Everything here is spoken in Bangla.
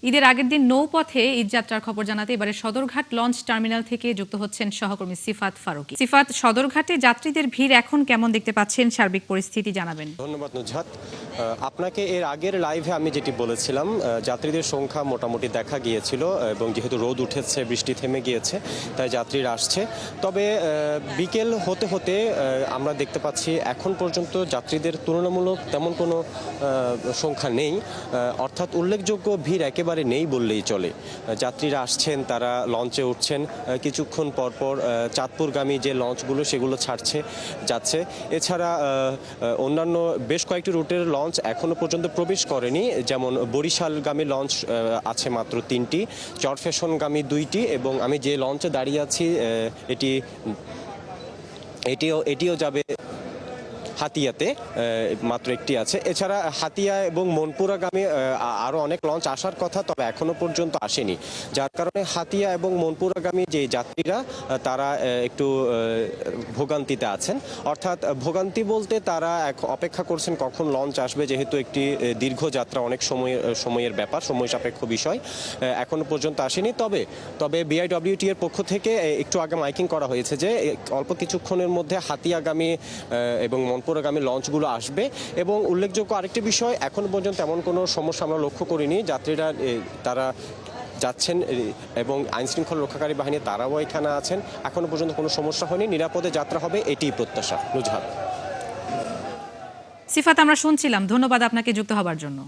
ঈদের আগের দিন নৌপথে ঈদযাত্রার খবর জানাতে এবারে সদরঘাট লঞ্চ টার্মিনাল থেকে যুক্ত হচ্ছেন সহকর্মী সিফাত ফারুকী। সিফাত, সদরঘাটে যাত্রীদের ভিড় এখন কেমন দেখতে পাচ্ছেন, সার্বিক পরিস্থিতি জানাবেন। ধন্যবাদ নুজহাত। আপনাকে এর আগের লাইভে আমি যেটি বলেছিলাম, যাত্রীদের সংখ্যা মোটামুটি দেখা গিয়েছিল এবং যেহেতু রোদ উঠেছে, বৃষ্টি থেমে গিয়েছে, তাই যাত্রীরা আসছে। তবে বিকেল হতে হতে আমরা দেখতে পাচ্ছি এখন পর্যন্ত যাত্রীদের তুলনামূলক তেমন কোনো সংখ্যা নেই, অর্থাৎ উল্লেখযোগ্য ভিড় একেবারে নেই বললেই চলে। যাত্রীরা আসছেন, তারা লঞ্চে উঠছেন, কিছুক্ষণ পরপর চাঁদপুরগামী যে লঞ্চগুলো সেগুলো যাচ্ছে। এছাড়া অন্যান্য বেশ কয়েকটি রুটের লঞ্চ এখনো পর্যন্ত প্রবেশ করেনি, যেমন বরিশালগামী লঞ্চ আছে মাত্র 3টি, চরফ্যাশনগামী 2টি, এবং আমি যে লঞ্চে দাঁড়িয়ে আছি এটিও যাবে হাতিয়াতে, মাত্র একটি আছে। এছাড়া হাতিয়া এবং মনপুরাগামী আরও অনেক লঞ্চ আসার কথা, তবে এখনো পর্যন্ত আসেনি, যার কারণে হাতিয়া এবং মনপুরাগামী যে যাত্রীরা তারা একটু ভোগান্তিতে আছেন। অর্থাৎ ভোগান্তি বলতে তারা অপেক্ষা করছেন কখন লঞ্চ আসবে, যেহেতু একটি দীর্ঘ যাত্রা, অনেক সময়ের ব্যাপার, সময় সাপেক্ষ বিষয়, এখনো পর্যন্ত আসেনি। তবে বিআইডব্লিউটি এর পক্ষ থেকে একটু আগে মাইকিং করা হয়েছে যে অল্প কিছুক্ষণের মধ্যে হাতিয়াগামী এবং মনপুরাগামী লঞ্চগুলো আসবে। এবং উল্লেখযোগ্য আরেকটি বিষয়, এখন পর্যন্ত এমন কোনো সমস্যা আমরা লক্ষ্য করিনি। যাত্রীরা তারা যাচ্ছেন এবং আইনশৃঙ্খলা রক্ষাকারী বাহিনী তারাও এখানে আছেন, এখনো পর্যন্ত কোনো সমস্যা হয়নি, নিরাপদে যাত্রা হবে এটিই প্রত্যাশা। নুজহাত। সিফাত, আমরা শুনছিলাম, ধন্যবাদ আপনাকে যুক্ত হবার জন্য।